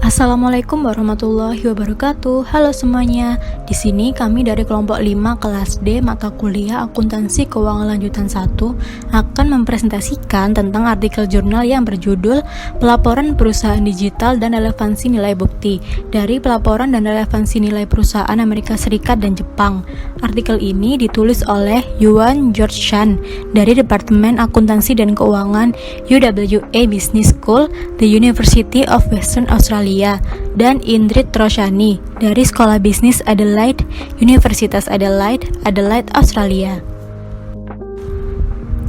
Assalamualaikum warahmatullahi wabarakatuh. Halo semuanya. Di sini kami dari kelompok 5 kelas D mata kuliah Akuntansi Keuangan Lanjutan 1 akan mempresentasikan tentang artikel jurnal yang berjudul Pelaporan Perusahaan Digital dan Relevansi Nilai Bukti dari Pelaporan dan Relevansi Nilai Perusahaan Amerika Serikat dan Jepang. Artikel ini ditulis oleh Yuan George Chan dari Departemen Akuntansi dan Keuangan UWA Business School, The University of Western Australia, dan Indrit Roshani dari Sekolah Bisnis Adelaide, Universitas Adelaide, Adelaide, Australia.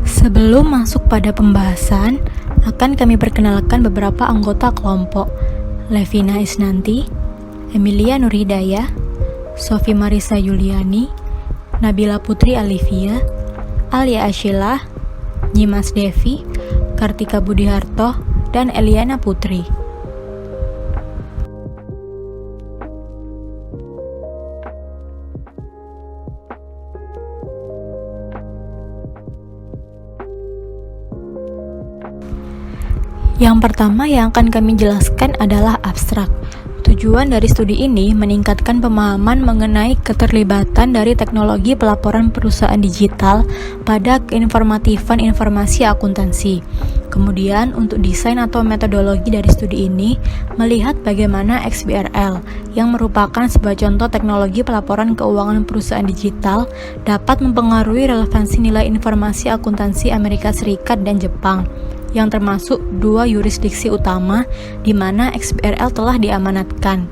Sebelum masuk pada pembahasan, akan kami perkenalkan beberapa anggota kelompok: Levina Isnanti, Emilia Nurhidayah, Sofi Marisa Yuliani, Nabila Putri Alivia, Alia Ashilah, Nyimas Devi, Kartika Budiharto, dan Eliana Putri. Yang pertama yang akan kami jelaskan adalah abstrak. Tujuan dari studi ini meningkatkan pemahaman mengenai keterlibatan dari teknologi pelaporan perusahaan digital pada keinformatifan informasi akuntansi. Kemudian untuk desain atau metodologi dari studi ini melihat bagaimana XBRL yang merupakan sebuah contoh teknologi pelaporan keuangan perusahaan digital dapat mempengaruhi relevansi nilai informasi akuntansi Amerika Serikat dan Jepang, yang termasuk dua yurisdiksi utama di mana XBRL telah diamanatkan.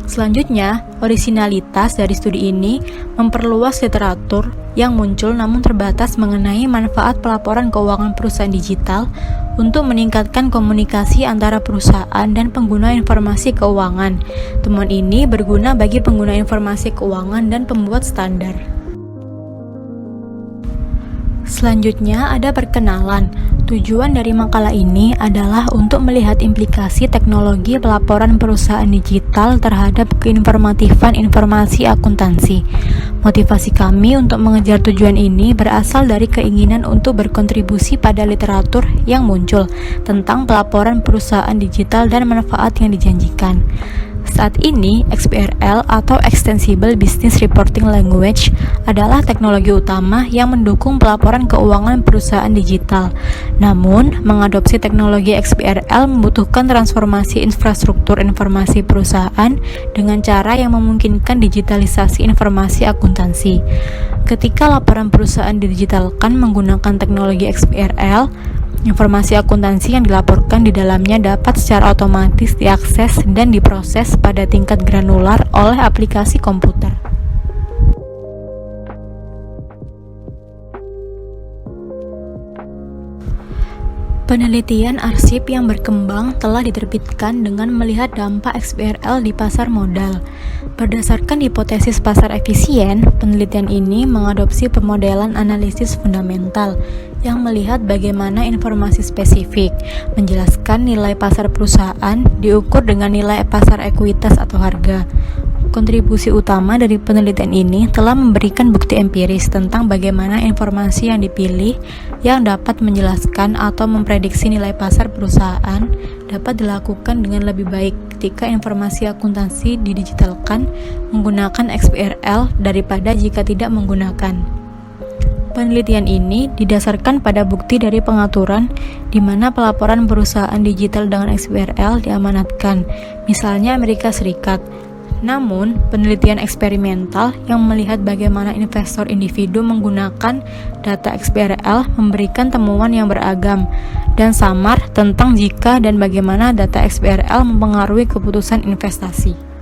Selanjutnya, orisinalitas dari studi ini memperluas literatur yang muncul namun terbatas mengenai manfaat pelaporan keuangan perusahaan digital untuk meningkatkan komunikasi antara perusahaan dan pengguna informasi keuangan. Temuan ini berguna bagi pengguna informasi keuangan dan pembuat standar. Selanjutnya ada perkenalan. Tujuan dari makalah ini adalah untuk melihat implikasi teknologi pelaporan perusahaan digital terhadap keinformatifan informasi akuntansi. Motivasi kami untuk mengejar tujuan ini berasal dari keinginan untuk berkontribusi pada literatur yang muncul tentang pelaporan perusahaan digital dan manfaat yang dijanjikan. Saat ini, XBRL atau Extensible Business Reporting Language adalah teknologi utama yang mendukung pelaporan keuangan perusahaan digital. Namun, mengadopsi teknologi XBRL membutuhkan transformasi infrastruktur informasi perusahaan dengan cara yang memungkinkan digitalisasi informasi akuntansi. Ketika laporan perusahaan didigitalkan menggunakan teknologi XBRL, informasi akuntansi yang dilaporkan di dalamnya dapat secara otomatis diakses dan diproses pada tingkat granular oleh aplikasi komputer. Penelitian arsip yang berkembang telah diterbitkan dengan melihat dampak XBRL di pasar modal. Berdasarkan hipotesis pasar efisien, penelitian ini mengadopsi pemodelan analisis fundamental yang melihat bagaimana informasi spesifik menjelaskan nilai pasar perusahaan diukur dengan nilai pasar ekuitas atau harga. Kontribusi utama dari penelitian ini telah memberikan bukti empiris tentang bagaimana informasi yang dipilih yang dapat menjelaskan atau memprediksi nilai pasar perusahaan dapat dilakukan dengan lebih baik ketika informasi akuntansi didigitalkan menggunakan XBRL daripada jika tidak menggunakan. Penelitian ini didasarkan pada bukti dari pengaturan di mana pelaporan perusahaan digital dengan XBRL diamanatkan, misalnya Amerika Serikat. Namun, penelitian eksperimental yang melihat bagaimana investor individu menggunakan data XBRL memberikan temuan yang beragam dan samar tentang jika dan bagaimana data XBRL mempengaruhi keputusan investasi.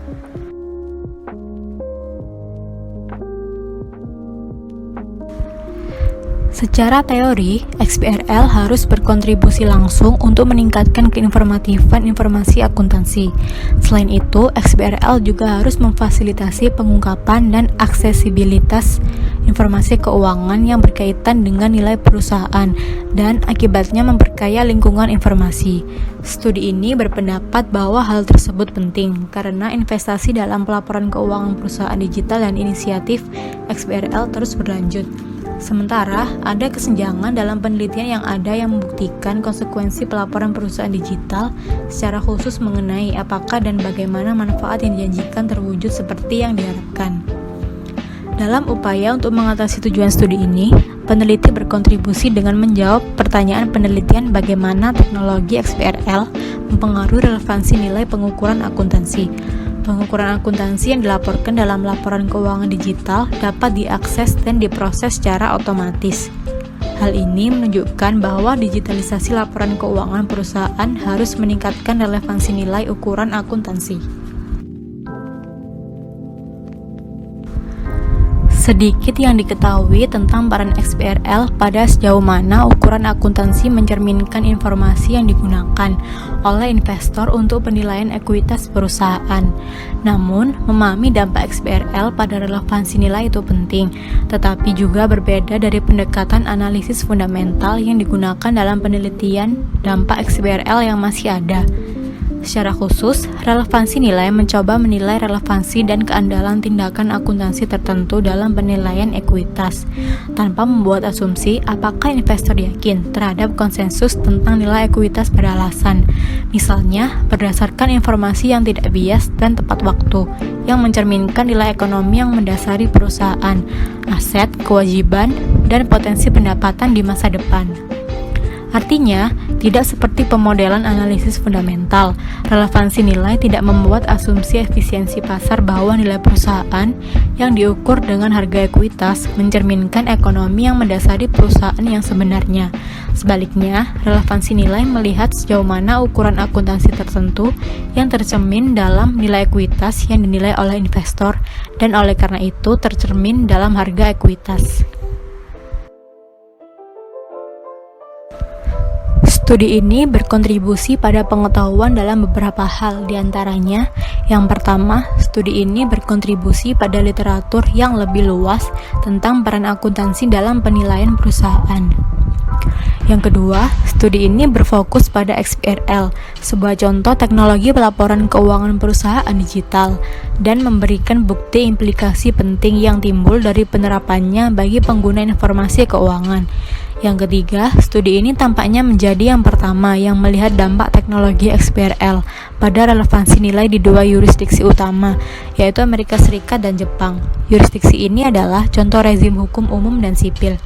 Secara teori, XBRL harus berkontribusi langsung untuk meningkatkan keinformatifan informasi akuntansi. Selain itu, XBRL juga harus memfasilitasi pengungkapan dan aksesibilitas informasi keuangan yang berkaitan dengan nilai perusahaan dan akibatnya memperkaya lingkungan informasi. Studi ini berpendapat bahwa hal tersebut penting karena investasi dalam pelaporan keuangan perusahaan digital dan inisiatif XBRL terus berlanjut. Sementara, ada kesenjangan dalam penelitian yang ada yang membuktikan konsekuensi pelaporan perusahaan digital secara khusus mengenai apakah dan bagaimana manfaat yang dijanjikan terwujud seperti yang diharapkan. Dalam upaya untuk mengatasi tujuan studi ini, peneliti berkontribusi dengan menjawab pertanyaan penelitian bagaimana teknologi XBRL mempengaruhi relevansi nilai pengukuran akuntansi. Pengukuran akuntansi yang dilaporkan dalam laporan keuangan digital dapat diakses dan diproses secara otomatis. Hal ini menunjukkan bahwa digitalisasi laporan keuangan perusahaan harus meningkatkan relevansi nilai ukuran akuntansi. Sedikit yang diketahui tentang peran XBRL pada sejauh mana ukuran akuntansi mencerminkan informasi yang digunakan oleh investor untuk penilaian ekuitas perusahaan. Namun, memahami dampak XBRL pada relevansi nilai itu penting, tetapi juga berbeda dari pendekatan analisis fundamental yang digunakan dalam penelitian dampak XBRL yang masih ada. Secara khusus, relevansi nilai mencoba menilai relevansi dan keandalan tindakan akuntansi tertentu dalam penilaian ekuitas, tanpa membuat asumsi apakah investor yakin terhadap konsensus tentang nilai ekuitas pada alasan. Misalnya, berdasarkan informasi yang tidak bias dan tepat waktu, yang mencerminkan nilai ekonomi yang mendasari perusahaan, aset, kewajiban, dan potensi pendapatan di masa depan. Artinya, tidak seperti pemodelan analisis fundamental, relevansi nilai tidak membuat asumsi efisiensi pasar bahwa nilai perusahaan yang diukur dengan harga ekuitas mencerminkan ekonomi yang mendasari perusahaan yang sebenarnya. Sebaliknya, relevansi nilai melihat sejauh mana ukuran akuntansi tertentu yang tercermin dalam nilai ekuitas yang dinilai oleh investor dan oleh karena itu tercermin dalam harga ekuitas. Studi ini berkontribusi pada pengetahuan dalam beberapa hal, diantaranya yang pertama, studi ini berkontribusi pada literatur yang lebih luas tentang peran akuntansi dalam penilaian perusahaan. Yang kedua, studi ini berfokus pada XBRL, sebuah contoh teknologi pelaporan keuangan perusahaan digital, dan memberikan bukti implikasi penting yang timbul dari penerapannya bagi pengguna informasi keuangan. Yang ketiga, studi ini tampaknya menjadi yang pertama yang melihat dampak teknologi XBRL pada relevansi nilai di dua yurisdiksi utama, yaitu Amerika Serikat dan Jepang. Yurisdiksi ini adalah contoh rezim hukum umum dan sipil.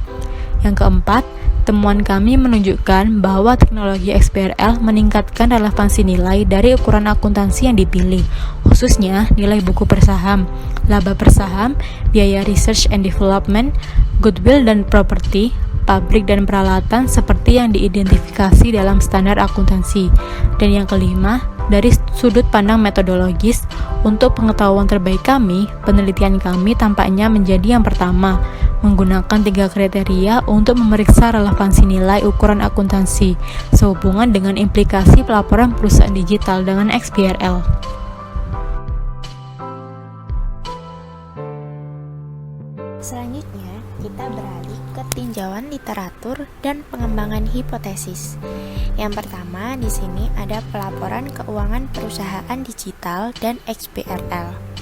Yang keempat, temuan kami menunjukkan bahwa teknologi XBRL meningkatkan relevansi nilai dari ukuran akuntansi yang dipilih, khususnya nilai buku per saham, laba per saham, biaya research and development, goodwill dan property, pabrik dan peralatan seperti yang diidentifikasi dalam standar akuntansi. Dan yang kelima, dari sudut pandang metodologis, untuk pengetahuan terbaik kami, penelitian kami tampaknya menjadi yang pertama, menggunakan 3 kriteria untuk memeriksa relevansi nilai ukuran akuntansi sehubungan dengan implikasi pelaporan perusahaan digital dengan XBRL. Selanjutnya, kita beralih ke tinjauan literatur dan pengembangan hipotesis. Yang pertama, di sini ada pelaporan keuangan perusahaan digital dan XBRL.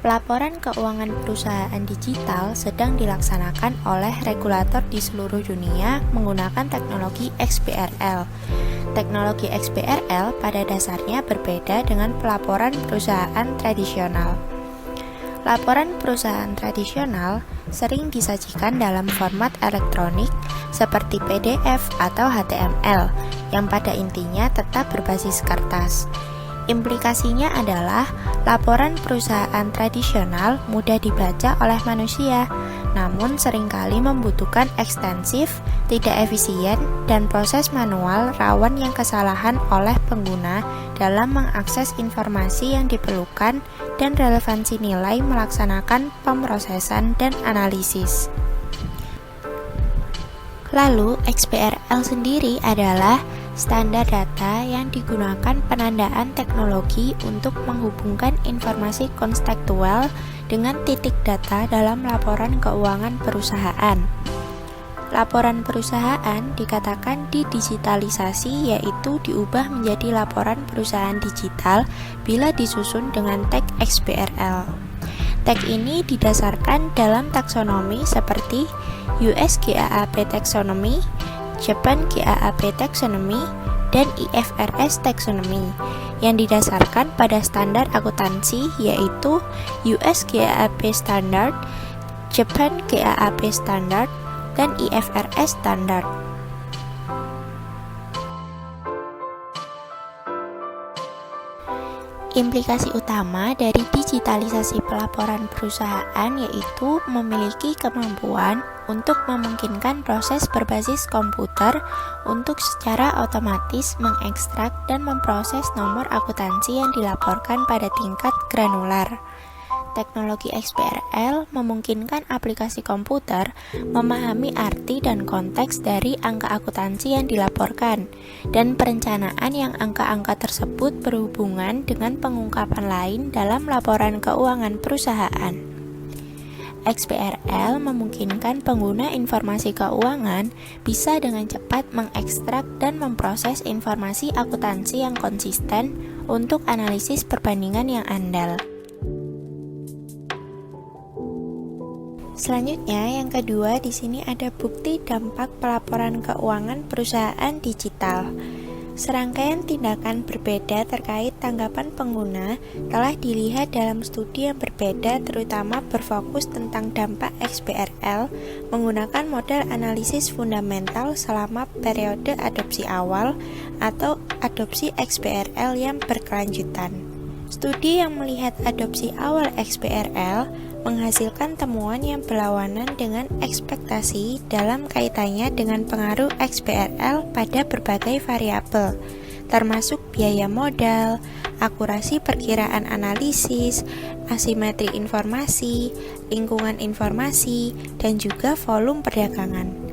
Pelaporan keuangan perusahaan digital sedang dilaksanakan oleh regulator di seluruh dunia menggunakan teknologi XBRL. Teknologi XBRL pada dasarnya berbeda dengan pelaporan perusahaan tradisional. Laporan perusahaan tradisional sering disajikan dalam format elektronik seperti PDF atau HTML yang pada intinya tetap berbasis kertas. Implikasinya adalah laporan perusahaan tradisional mudah dibaca oleh manusia, namun seringkali membutuhkan ekstensif, tidak efisien, dan proses manual rawan yang kesalahan oleh pengguna dalam mengakses informasi yang diperlukan dan relevansi nilai melaksanakan pemrosesan dan analisis. Lalu, XBRL sendiri adalah standar data yang digunakan penandaan teknologi untuk menghubungkan informasi konstekstual dengan titik data dalam laporan keuangan perusahaan. Laporan perusahaan dikatakan didigitalisasi, yaitu diubah menjadi laporan perusahaan digital bila disusun dengan tag XBRL. Tag ini didasarkan dalam taksonomi seperti US GAAP Taxonomy, Japan GAAP Taxonomy, dan IFRS Taxonomy yang didasarkan pada standar akuntansi yaitu US GAAP Standard, Japan GAAP Standard, dan IFRS Standard. Implikasi utama dari digitalisasi pelaporan perusahaan yaitu memiliki kemampuan untuk memungkinkan proses berbasis komputer untuk secara otomatis mengekstrak dan memproses nomor akuntansi yang dilaporkan pada tingkat granular. Teknologi XBRL memungkinkan aplikasi komputer memahami arti dan konteks dari angka akuntansi yang dilaporkan, dan perencanaan yang angka-angka tersebut berhubungan dengan pengungkapan lain dalam laporan keuangan perusahaan. XBRL memungkinkan pengguna informasi keuangan bisa dengan cepat mengekstrak dan memproses informasi akuntansi yang konsisten untuk analisis perbandingan yang andal. Selanjutnya, yang kedua, di sini ada bukti dampak pelaporan keuangan perusahaan digital. Serangkaian tindakan berbeda terkait tanggapan pengguna telah dilihat dalam studi yang berbeda, terutama berfokus tentang dampak XBRL menggunakan model analisis fundamental selama periode adopsi awal atau adopsi XBRL yang berkelanjutan. Studi yang melihat adopsi awal XBRL menghasilkan temuan yang berlawanan dengan ekspektasi dalam kaitannya dengan pengaruh XBRL pada berbagai variabel, termasuk biaya modal, akurasi perkiraan analisis, asimetri informasi, lingkungan informasi, dan juga volume perdagangan.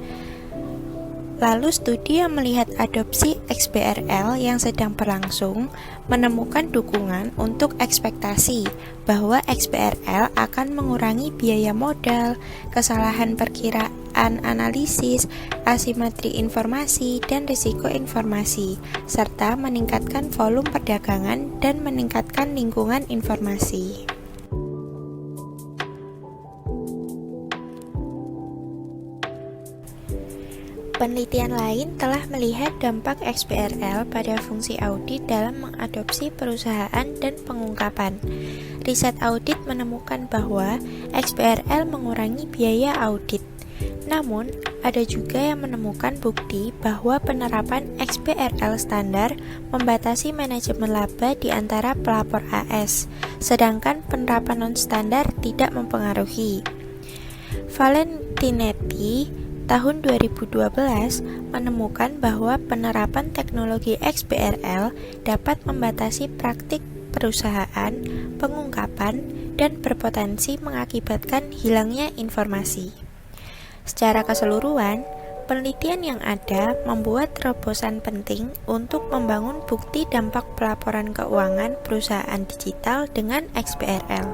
Lalu studi yang melihat adopsi XBRL yang sedang berlangsung menemukan dukungan untuk ekspektasi bahwa XBRL akan mengurangi biaya modal, kesalahan perkiraan analisis, asimetri informasi, dan risiko informasi, serta meningkatkan volume perdagangan dan meningkatkan lingkungan informasi. Penelitian lain telah melihat dampak XBRL pada fungsi audit dalam mengadopsi perusahaan dan pengungkapan. Riset audit menemukan bahwa XBRL mengurangi biaya audit. Namun, ada juga yang menemukan bukti bahwa penerapan XBRL standar membatasi manajemen laba di antara pelapor AS, sedangkan penerapan non-standar tidak mempengaruhi. Valentinetti tahun 2012 menemukan bahwa penerapan teknologi XBRL dapat membatasi praktik perusahaan, pengungkapan, dan berpotensi mengakibatkan hilangnya informasi. Secara keseluruhan, penelitian yang ada membuat terobosan penting untuk membangun bukti dampak pelaporan keuangan perusahaan digital dengan XBRL.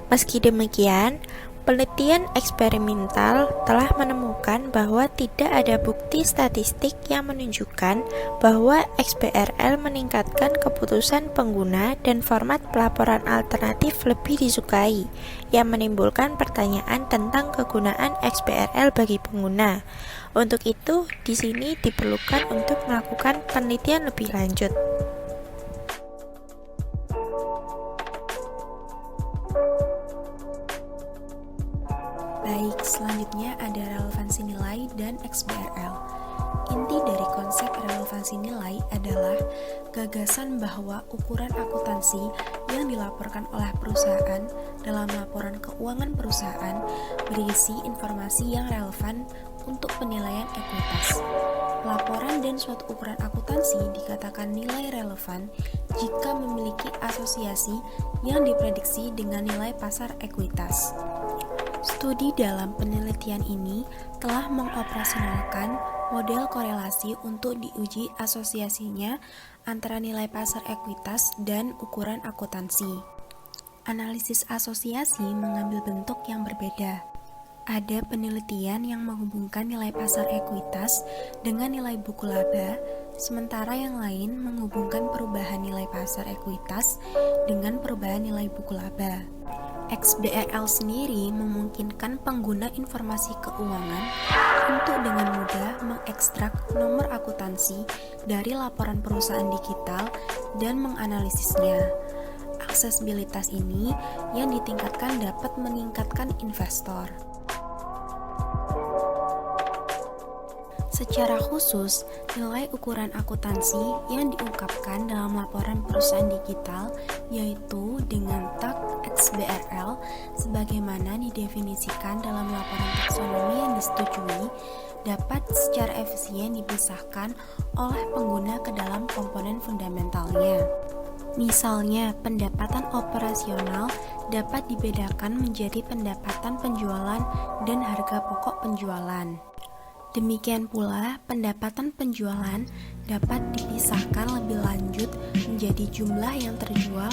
Meski demikian, penelitian eksperimental telah menemukan bahwa tidak ada bukti statistik yang menunjukkan bahwa XBRL meningkatkan keputusan pengguna dan format pelaporan alternatif lebih disukai, yang menimbulkan pertanyaan tentang kegunaan XBRL bagi pengguna. Untuk itu, di sini diperlukan untuk melakukan penelitian lebih lanjut. Baik, selanjutnya ada relevansi nilai dan XBRL. Inti dari konsep relevansi nilai adalah gagasan bahwa ukuran akuntansi yang dilaporkan oleh perusahaan dalam laporan keuangan perusahaan berisi informasi yang relevan untuk penilaian ekuitas. Laporan dan suatu ukuran akuntansi dikatakan nilai relevan jika memiliki asosiasi yang diprediksi dengan nilai pasar ekuitas. Studi dalam penelitian ini telah mengoperasionalkan model korelasi untuk diuji asosiasinya antara nilai pasar ekuitas dan ukuran akuntansi. Analisis asosiasi mengambil bentuk yang berbeda. Ada penelitian yang menghubungkan nilai pasar ekuitas dengan nilai buku laba, sementara yang lain menghubungkan perubahan nilai pasar ekuitas dengan perubahan nilai buku laba. XBRL sendiri memungkinkan pengguna informasi keuangan untuk dengan mudah mengekstrak nomor akuntansi dari laporan perusahaan digital dan menganalisisnya. Aksesibilitas ini yang ditingkatkan dapat meningkatkan investor. Secara khusus, nilai ukuran akuntansi yang diungkapkan dalam laporan perusahaan digital yaitu dengan tag XBRL sebagaimana didefinisikan dalam laporan taksonomi yang disetujui dapat secara efisien dipisahkan oleh pengguna ke dalam komponen fundamentalnya. Misalnya, pendapatan operasional dapat dibedakan menjadi pendapatan penjualan dan harga pokok penjualan. Demikian pula, pendapatan penjualan dapat dipisahkan lebih lanjut menjadi jumlah yang terjual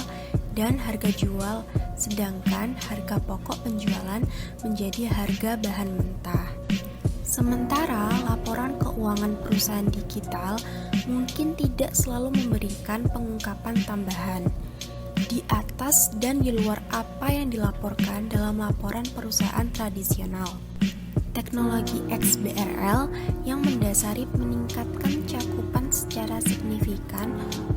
dan harga jual, sedangkan harga pokok penjualan menjadi harga bahan mentah. Sementara laporan keuangan perusahaan digital mungkin tidak selalu memberikan pengungkapan tambahan di atas dan di luar apa yang dilaporkan dalam laporan perusahaan tradisional. Teknologi XBRL yang mendasari meningkatkan cakupan secara signifikan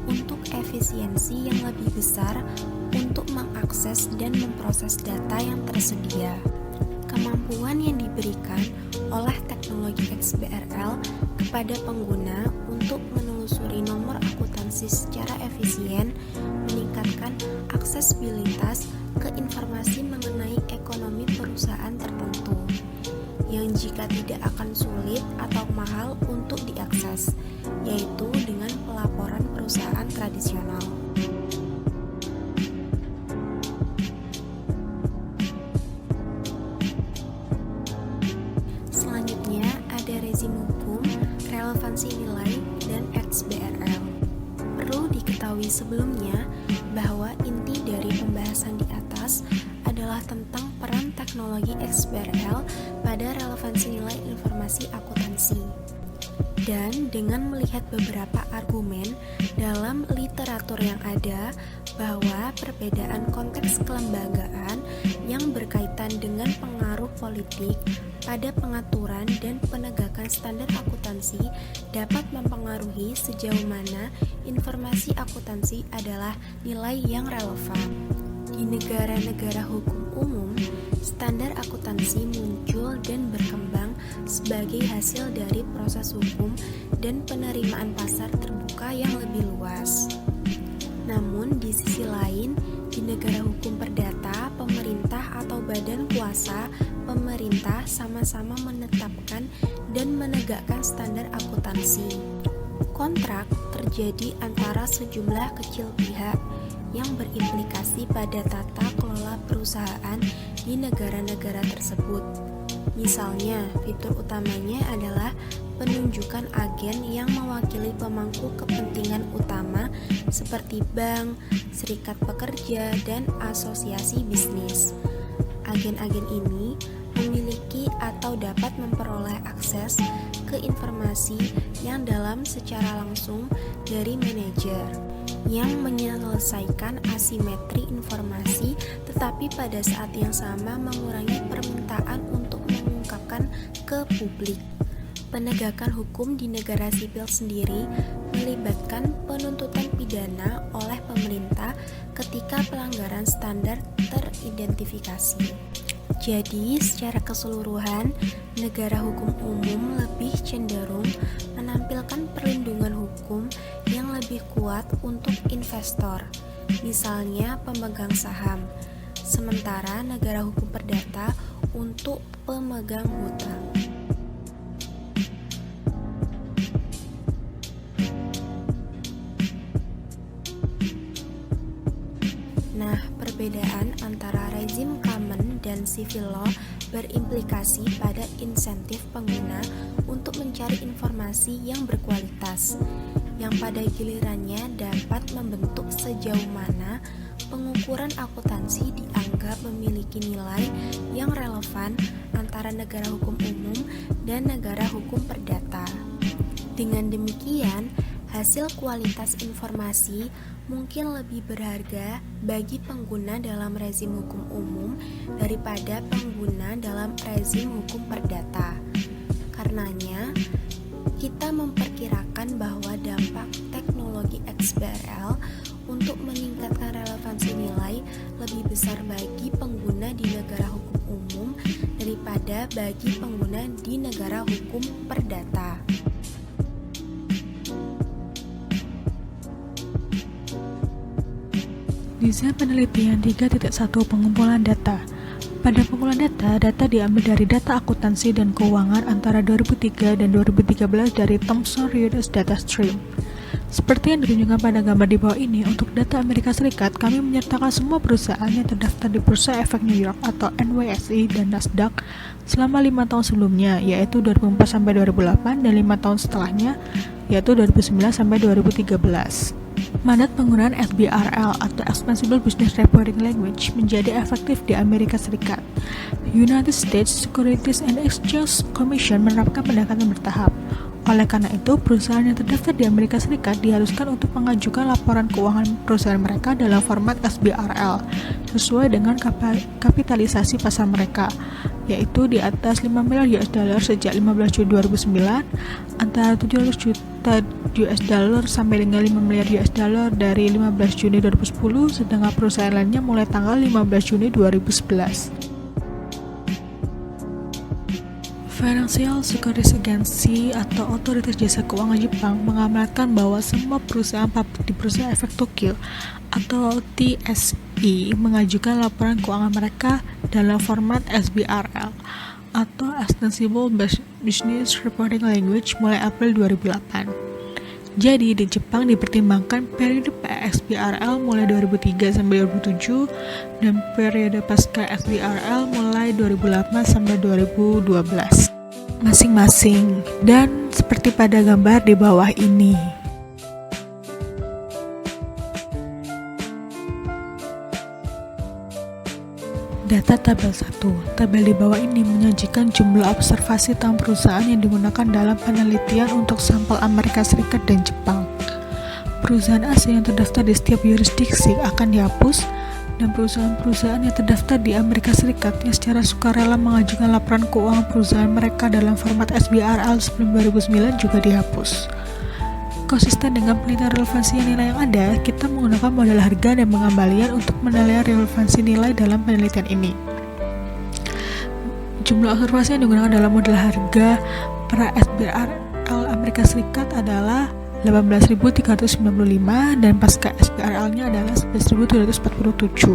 untuk efisiensi yang lebih besar untuk mengakses dan memproses data yang tersedia. Kemampuan yang diberikan oleh teknologi XBRL kepada pengguna untuk menelusuri nomor akuntansi secara efisien meningkatkan aksesibilitas ke informasi mengenai ekonomi perusahaan tertentu yang jika tidak akan sulit atau mahal untuk diakses, yaitu dengan pelaporan perusahaan tradisional. Selanjutnya ada rezim hukum, relevansi nilai, dan XBRL. Perlu diketahui sebelumnya bahwa inti dari pembahasan di atas adalah tentang peran teknologi XBRL pada relevansi nilai informasi akuntansi. Dan dengan melihat beberapa argumen dalam literatur yang ada bahwa perbedaan konteks kelembagaan yang berkaitan dengan pengaruh politik pada pengaturan dan penegakan standar akuntansi dapat mempengaruhi sejauh mana informasi akuntansi adalah nilai yang relevan. Di negara-negara hukum umum, standar akuntansi muncul dan berkembang sebagai hasil dari proses hukum dan penerimaan pasar terbuka yang lebih luas. Namun, di sisi lain, di negara hukum perdata, pemerintah atau badan kuasa pemerintah sama-sama menetapkan dan menegakkan standar akuntansi. Kontrak terjadi antara sejumlah kecil pihak yang berimplikasi pada tata kelola perusahaan di negara-negara tersebut. Misalnya, fitur utamanya adalah penunjukan agen yang mewakili pemangku kepentingan utama seperti bank, serikat pekerja, dan asosiasi bisnis. Agen-agen ini memiliki atau dapat memperoleh akses ke informasi yang dalam secara langsung dari manajer yang menyelesaikan asimetri informasi, tetapi pada saat yang sama mengurangi permintaan untuk mengungkapkan ke publik. Penegakan hukum di negara sipil sendiri melibatkan penuntutan pidana oleh pemerintah ketika pelanggaran standar teridentifikasi. Jadi, secara keseluruhan, negara hukum umum lebih cenderung menampilkan perlindungan hukum yang lebih kuat untuk investor, misalnya pemegang saham, sementara negara hukum perdata untuk pemegang hutang. Nah, perbedaan antara rezim common dan civil law berimplikasi pada insentif pengguna untuk mencari informasi yang berkualitas, yang pada gilirannya dapat membentuk sejauh mana pengukuran akuntansi dianggap memiliki nilai yang relevan antara negara hukum umum dan negara hukum perdata. Dengan demikian, hasil kualitas informasi mungkin lebih berharga bagi pengguna dalam rezim hukum umum daripada pengguna dalam rezim hukum perdata. Karenanya, kita memperkirakan bahwa dampak teknologi XBRL untuk meningkatkan relevansi nilai lebih besar bagi pengguna di negara hukum umum daripada bagi pengguna di negara hukum perdata. Desain penelitian 3.1 pengumpulan data. Pada pengumpulan data diambil dari data akuntansi dan keuangan antara 2003 dan 2013 dari Thomson Reuters Data Stream. Seperti yang ditunjukkan pada gambar di bawah ini, untuk data Amerika Serikat, kami menyertakan semua perusahaan yang terdaftar di Bursa Efek New York atau NYSE dan Nasdaq selama 5 tahun sebelumnya, yaitu 2004 sampai 2008, dan 5 tahun setelahnya, yaitu 2009 sampai 2013. Mandat penggunaan XBRL atau Extensible Business Reporting Language menjadi efektif di Amerika Serikat. United States Securities and Exchange Commission menerapkan pendekatan bertahap. Oleh karena itu, perusahaan yang terdaftar di Amerika Serikat diharuskan untuk mengajukan laporan keuangan perusahaan mereka dalam format XBRL sesuai dengan kapitalisasi pasar mereka, yaitu di atas 5 miliar US dollar sejak 15 Juli 2009, antara 700 juta US dollar sampai dengan 5 miliar US dollar dari 15 Juni 2010, sedangkan perusahaan lainnya mulai tanggal 15 Juni 2011. Financial Securities Agency atau Otoritas Jasa Keuangan Jepang mengamalkan bahwa semua perusahaan pabrik di Bursa Efek Tokyo atau TSE mengajukan laporan keuangan mereka dalam format XBRL atau Extensible Business Reporting Language mulai April 2008. Jadi di Jepang dipertimbangkan periode XBRL mulai 2003 sampai 2007 dan periode pasca XBRL mulai 2008 sampai 2012 masing-masing, dan seperti pada gambar di bawah ini. Data tabel 1. Tabel di bawah ini menyajikan jumlah observasi tahun perusahaan yang digunakan dalam penelitian untuk sampel Amerika Serikat dan Jepang. Perusahaan asing yang terdaftar di setiap yurisdiksi akan dihapus, dan perusahaan-perusahaan yang terdaftar di Amerika Serikat yang secara sukarela mengajukan laporan keuangan perusahaan mereka dalam format XBRL sebelum 2009 juga dihapus. Konsisten dengan penelitian relevansi nilai yang ada, kita menggunakan model harga dan pengembalian untuk menilai relevansi nilai dalam penelitian ini. Jumlah observasi yang digunakan dalam model harga per XBRL Amerika Serikat adalah 18.395 dan pasca XBRL-nya adalah 11.247.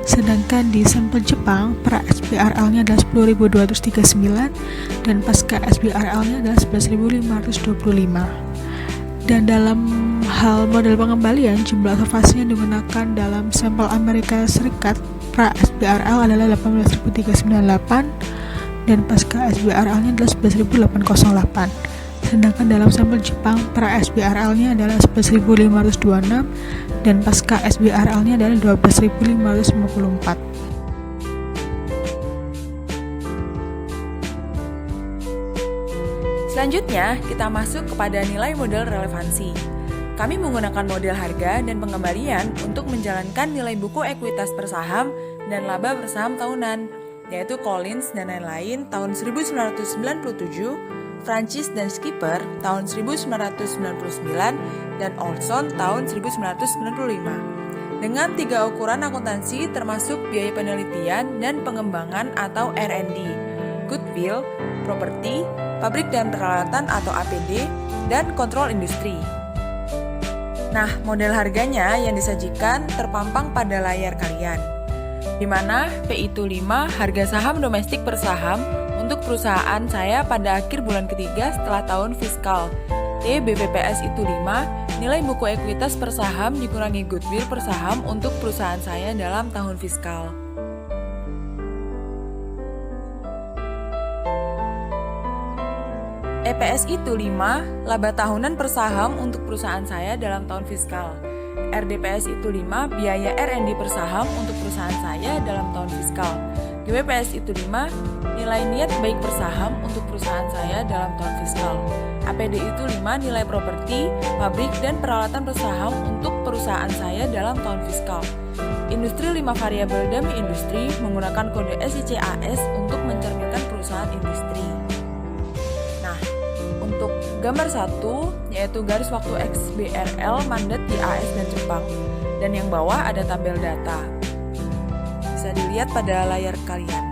Sedangkan di sampel Jepang, pra XBRL-nya adalah 10.239 dan pasca XBRL-nya adalah 11.525. Dan dalam hal model pengembalian, jumlah observasi yang digunakan dalam sampel Amerika Serikat pra XBRL adalah 18.398 dan pasca XBRL-nya adalah 11.808. Sedangkan dalam sampel Jepang, pra XBRL-nya adalah 11.526 dan pasca XBRL-nya adalah 12.554. Selanjutnya, kita masuk kepada nilai model relevansi. Kami menggunakan model harga dan pengembalian untuk menjalankan nilai buku ekuitas per saham dan laba per saham tahunan, yaitu Collins dan lain-lain tahun 1997, Francis dan Skipper tahun 1999, dan Olson tahun 1995. Dengan 3 ukuran akuntansi termasuk biaya penelitian dan pengembangan atau R&D, goodwill, properti, pabrik dan peralatan atau APD, dan kontrol industri. Nah, model harganya yang disajikan terpampang pada layar kalian, di mana P itu 5 harga saham domestik per saham untuk perusahaan saya pada akhir bulan ketiga setelah tahun fiskal. T BPPS itu 5, nilai buku ekuitas per saham dikurangi goodwill per saham untuk perusahaan saya dalam tahun fiskal. EPS itu 5, laba tahunan per saham untuk perusahaan saya dalam tahun fiskal. RDPS itu 5, biaya R&D per saham untuk perusahaan saya dalam tahun fiskal. GWPS itu 5, nilai niat baik bersaham untuk perusahaan saya dalam tahun fiskal. APD itu 5, nilai properti, pabrik, dan peralatan bersaham untuk perusahaan saya dalam tahun fiskal. Industri 5 variabel dummy industri menggunakan kode SICAS untuk mencerminkan perusahaan industri. Nah, untuk gambar 1 yaitu garis waktu XBRL mandat di AS dan Jepang. Dan yang bawah ada tabel data. Bisa dilihat pada layar kalian.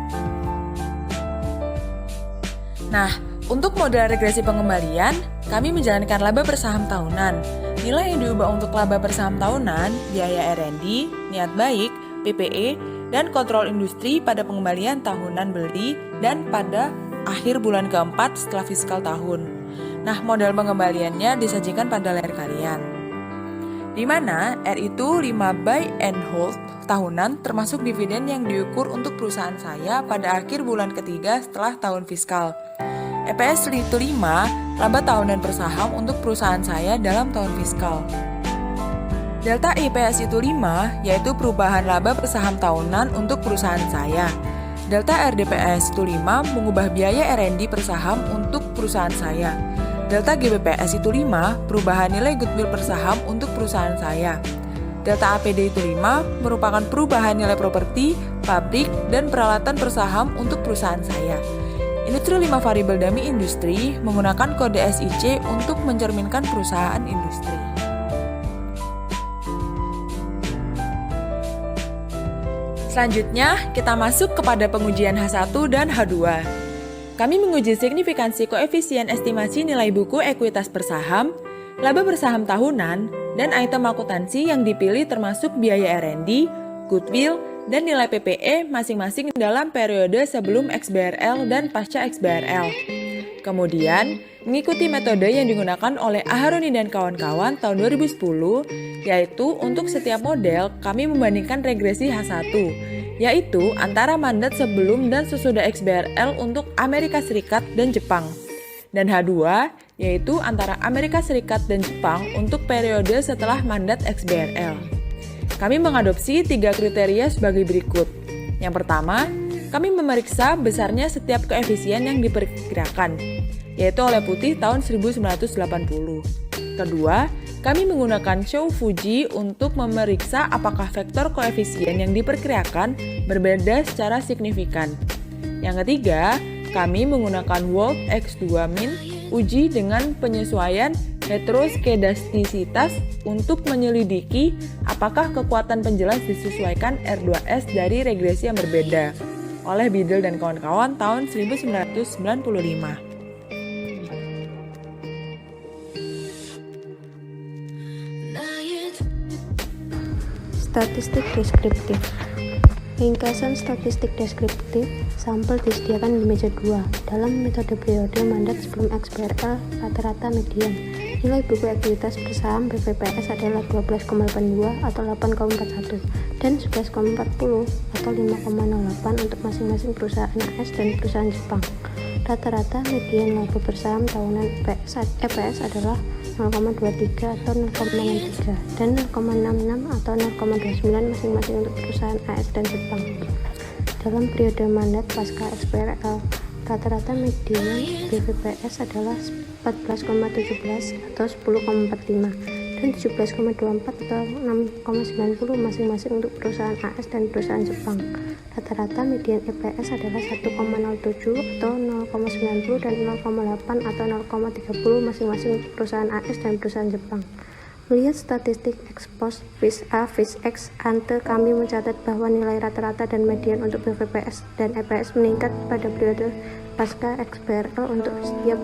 Nah, untuk model regresi pengembalian, kami menjalankan laba bersaham tahunan. Nilai yang diubah untuk laba bersaham tahunan, biaya R&D, niat baik, PPE, dan kontrol industri pada pengembalian tahunan beli dan pada akhir bulan keempat setelah fiskal tahun. Nah, model pengembaliannya disajikan pada layar kalian. Di mana R itu 5 buy and hold tahunan termasuk dividen yang diukur untuk perusahaan saya pada akhir bulan ketiga setelah tahun fiskal. EPS itu 5, laba tahunan per saham untuk perusahaan saya dalam tahun fiskal. Delta EPS itu 5, yaitu perubahan laba per saham tahunan untuk perusahaan saya. Delta RDPS itu 5, mengubah biaya R&D per saham untuk perusahaan saya. Delta GBPS itu 5, perubahan nilai goodwill per saham untuk perusahaan saya. Delta APD itu 5, merupakan perubahan nilai properti, pabrik, dan peralatan per saham untuk perusahaan saya. Industri 5 variabel dummy industri menggunakan kode SIC untuk mencerminkan perusahaan industri. Selanjutnya, kita masuk kepada pengujian H1 dan H2. Kami menguji signifikansi koefisien estimasi nilai buku ekuitas per saham, laba bersaham tahunan, dan item akuntansi yang dipilih termasuk biaya R&D, goodwill, dan nilai PPE masing-masing dalam periode sebelum XBRL dan pasca XBRL. Kemudian, mengikuti metode yang digunakan oleh Aharoni dan kawan-kawan tahun 2010, yaitu untuk setiap model kami membandingkan regresi H1, yaitu antara mandat sebelum dan sesudah XBRL untuk Amerika Serikat dan Jepang. Dan H2, yaitu antara Amerika Serikat dan Jepang untuk periode setelah mandat XBRL. Kami mengadopsi 3 kriteria sebagai berikut. Yang pertama, kami memeriksa besarnya setiap koefisien yang diperkirakan, yaitu oleh Putih tahun 1980. Kedua, kami menggunakan Show Fuji untuk memeriksa apakah vektor koefisien yang diperkirakan berbeda secara signifikan. Yang ketiga, kami menggunakan Wolf X2min uji dengan penyesuaian heteroskedastisitas untuk menyelidiki apakah kekuatan penjelas disesuaikan R2S dari regresi yang berbeda oleh Biddle dan kawan-kawan tahun 1995. Statistik deskriptif. Ringkasan statistik deskriptif sampel disediakan di meja 2. Dalam metode periode mandat sebelum XBRL rata-rata median. Nilai buku ekuitas per saham BVPS adalah 12,82 atau 8,41 dan 11,40 atau 5,08 untuk masing-masing perusahaan AS dan perusahaan Jepang. Rata-rata median laba per saham tahunan EPS adalah 0,23 atau 0,63 dan 0,66 atau 0,29 masing-masing untuk perusahaan AS dan Jepang. Dalam periode mandat pasca XBRL, rata-rata median BVPS adalah 14,17 atau 10,45 dan 17,24 atau 6,90 masing-masing untuk perusahaan AS dan perusahaan Jepang. Rata-rata median EPS adalah 1,07 atau 0,90 dan 0,8 atau 0,30 masing-masing untuk perusahaan AS dan perusahaan Jepang. Melihat statistik ex post vis A vis X ante, kami mencatat bahwa nilai rata-rata dan median untuk BVPS dan EPS meningkat pada periode pasca XBRL untuk setiap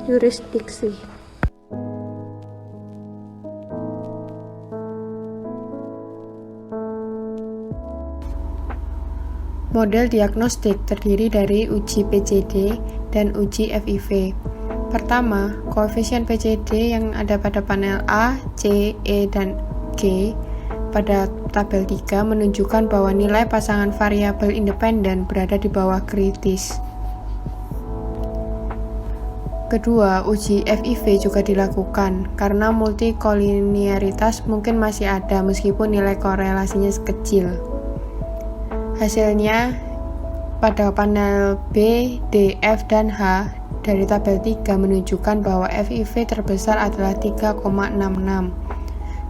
jurisdiksi. Model diagnostik terdiri dari uji PCD dan uji FIV. Pertama, koefisien PCD yang ada pada panel A, C, E, dan G pada tabel 3 menunjukkan bahwa nilai pasangan variabel independen berada di bawah kritis. Kedua, uji FIV juga dilakukan karena multikolinearitas mungkin masih ada meskipun nilai korelasinya kecil. Hasilnya, pada panel B, D, F, dan H dari tabel 3 menunjukkan bahwa FIV terbesar adalah 3,66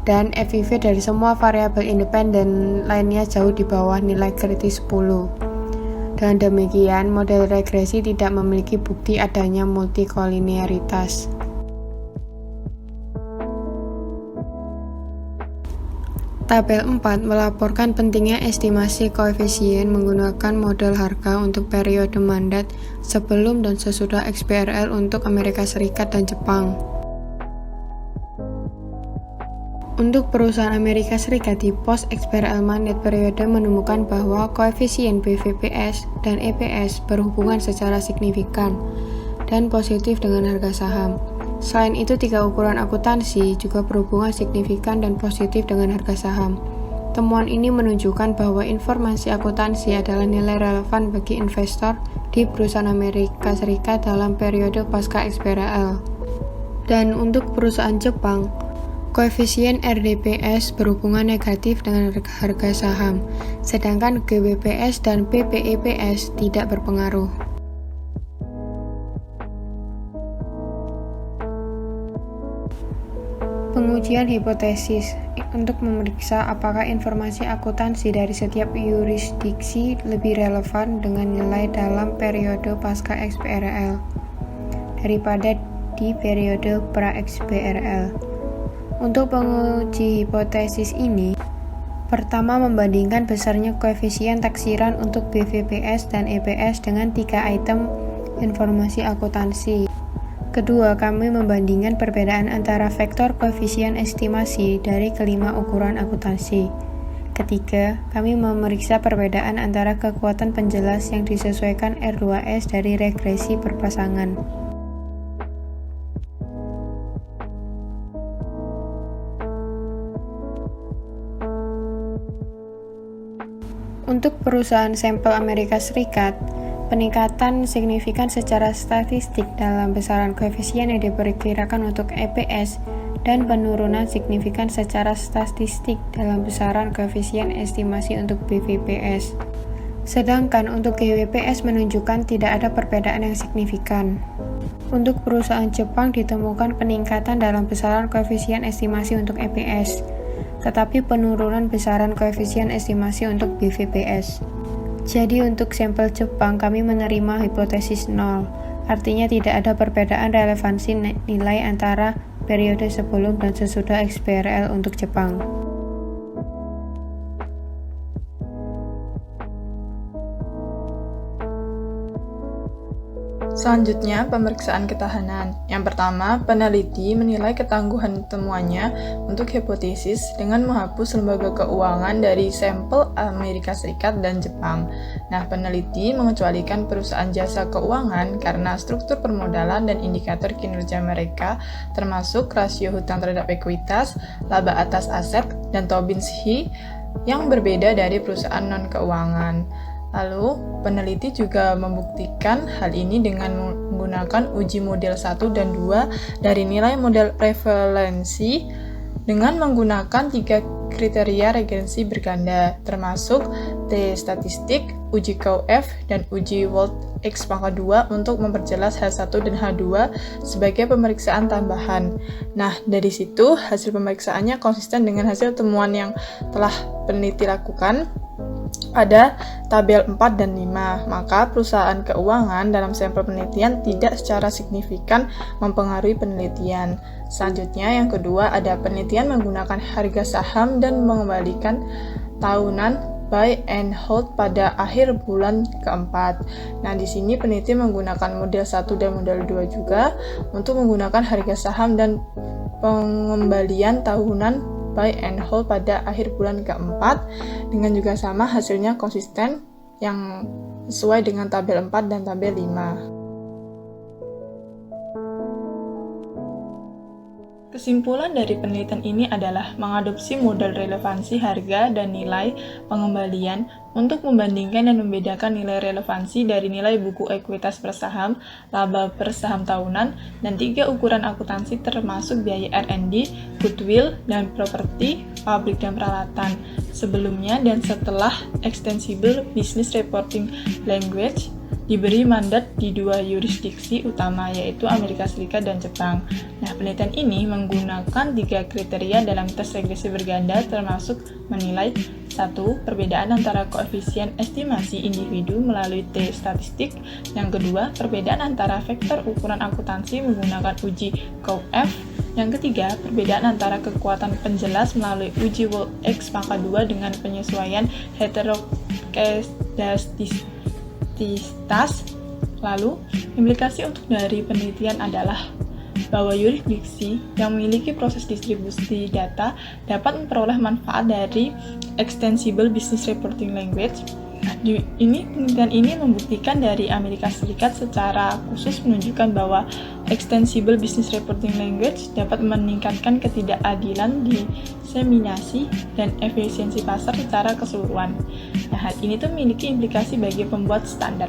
dan FIV dari semua variabel independen lainnya jauh di bawah nilai kritis 10. Dengan demikian, model regresi tidak memiliki bukti adanya multikolinearitas. Tabel 4 melaporkan pentingnya estimasi koefisien menggunakan model harga untuk periode mandat sebelum dan sesudah XBRL untuk Amerika Serikat dan Jepang. Untuk perusahaan Amerika Serikat di post-XBRL mandat periode menemukan bahwa koefisien BVPS dan EPS berhubungan secara signifikan dan positif dengan harga saham. Selain itu, 3 ukuran akuntansi juga berhubungan signifikan dan positif dengan harga saham. Temuan ini menunjukkan bahwa informasi akuntansi adalah nilai relevan bagi investor di perusahaan Amerika Serikat dalam periode pasca XBRL. Dan untuk perusahaan Jepang, koefisien RDPS berhubungan negatif dengan harga saham, sedangkan GWPS dan PPEPS tidak berpengaruh. Pengujian hipotesis untuk memeriksa apakah informasi akuntansi dari setiap yurisdiksi lebih relevan dengan nilai dalam periode pasca XBRL daripada di periode pra-XBRL. Untuk penguji hipotesis ini, pertama membandingkan besarnya koefisien taksiran untuk BVPS dan EPS dengan 3 item informasi akuntansi. Kedua, kami membandingkan perbedaan antara vektor koefisien estimasi dari kelima ukuran akuntansi. Ketiga, kami memeriksa perbedaan antara kekuatan penjelas yang disesuaikan R2S dari regresi berpasangan. Untuk perusahaan sampel Amerika Serikat, peningkatan signifikan secara statistik dalam besaran koefisien yang diperkirakan untuk EPS dan penurunan signifikan secara statistik dalam besaran koefisien estimasi untuk BVPS. Sedangkan untuk GWPS menunjukkan tidak ada perbedaan yang signifikan. Untuk perusahaan Jepang ditemukan peningkatan dalam besaran koefisien estimasi untuk EPS, tetapi penurunan besaran koefisien estimasi untuk BVPS. Jadi untuk sampel Jepang kami menerima hipotesis 0, artinya tidak ada perbedaan relevansi nilai antara periode sebelum dan sesudah XBRL untuk Jepang. Selanjutnya, pemeriksaan ketahanan. Yang pertama, peneliti menilai ketangguhan temuannya untuk hipotesis dengan menghapus lembaga keuangan dari sampel Amerika Serikat dan Jepang. Nah, peneliti mengecualikan perusahaan jasa keuangan karena struktur permodalan dan indikator kinerja mereka termasuk rasio hutang terhadap ekuitas, laba atas aset, dan Tobin-Shi yang berbeda dari perusahaan non-keuangan. Lalu, peneliti juga membuktikan hal ini dengan menggunakan uji model 1 dan 2 dari nilai model prevalensi dengan menggunakan 3 kriteria regressi berganda, termasuk T-statistik, uji Coe-F, dan uji Wold X pangkat 2 untuk memperjelas H1 dan H2 sebagai pemeriksaan tambahan. Nah, dari situ hasil pemeriksaannya konsisten dengan hasil temuan yang telah peneliti lakukan pada tabel 4 dan 5, maka perusahaan keuangan dalam sampel penelitian tidak secara signifikan mempengaruhi penelitian. Selanjutnya, yang kedua ada penelitian menggunakan harga saham dan mengembalikan tahunan buy and hold pada akhir bulan keempat. Nah, di sini peneliti menggunakan model 1 dan model 2 juga untuk menggunakan harga saham dan pengembalian tahunan buy and hold pada akhir bulan keempat, dengan juga sama hasilnya konsisten yang sesuai dengan tabel 4 dan tabel 5. Kesimpulan dari penelitian ini adalah mengadopsi model relevansi harga dan nilai pengembalian untuk membandingkan dan membedakan nilai relevansi dari nilai buku ekuitas per saham, laba per saham tahunan, dan 3 ukuran akuntansi termasuk biaya R&D, goodwill, dan properti, pabrik dan peralatan. Sebelumnya dan setelah Extensible Business Reporting Language diberi mandat di 2 yurisdiksi utama, yaitu Amerika Serikat dan Jepang. Nah, penelitian ini menggunakan 3 kriteria dalam tes regresi berganda, termasuk menilai 1. Perbedaan antara koefisien estimasi individu melalui T statistik. Yang kedua, perbedaan antara vektor ukuran akuntansi menggunakan uji COUF. Yang ketiga, perbedaan antara kekuatan penjelas melalui uji Wolf X pangkat 2 dengan penyesuaian heteroskestis. Lalu, implikasi untuk dari penelitian adalah bahwa yurisdiksi yang memiliki proses distribusi data dapat memperoleh manfaat dari Extensible Business Reporting Language. Penelitian ini membuktikan dari Amerika Serikat secara khusus menunjukkan bahwa Extensible Business Reporting Language dapat meningkatkan ketidakadilan diseminasi dan efisiensi pasar secara keseluruhan. Nah, hal ini memiliki implikasi bagi pembuat standar.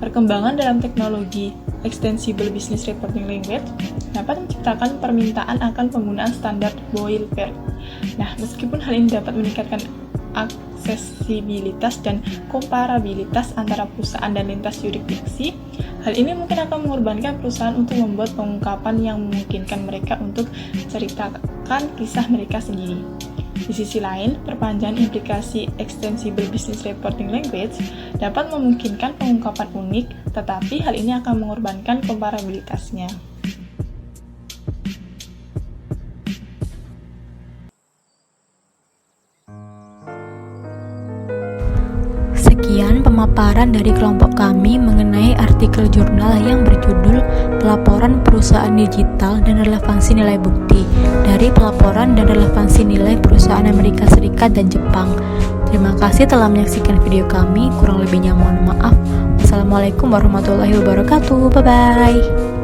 Perkembangan dalam teknologi Extensible Business Reporting Language dapat menciptakan permintaan akan penggunaan standar boilerplate. Nah, meskipun hal ini dapat meningkatkan aksesibilitas dan komparabilitas antara perusahaan dan lintas yurisdiksi, hal ini mungkin akan mengorbankan perusahaan untuk membuat pengungkapan yang memungkinkan mereka untuk menceritakan kisah mereka sendiri. Di sisi lain, perpanjangan implikasi Extensible Business Reporting Language dapat memungkinkan pengungkapan unik, tetapi hal ini akan mengorbankan komparabilitasnya. Sekian pemaparan dari kelompok kami mengenai artikel jurnal yang berjudul Pelaporan Perusahaan Digital dan Relevansi Nilai Bukti dari Pelaporan dan Relevansi Nilai Perusahaan Amerika Serikat dan Jepang. Terima kasih telah menyaksikan video kami, kurang lebihnya mohon maaf. Wassalamualaikum warahmatullahi wabarakatuh. Bye-bye.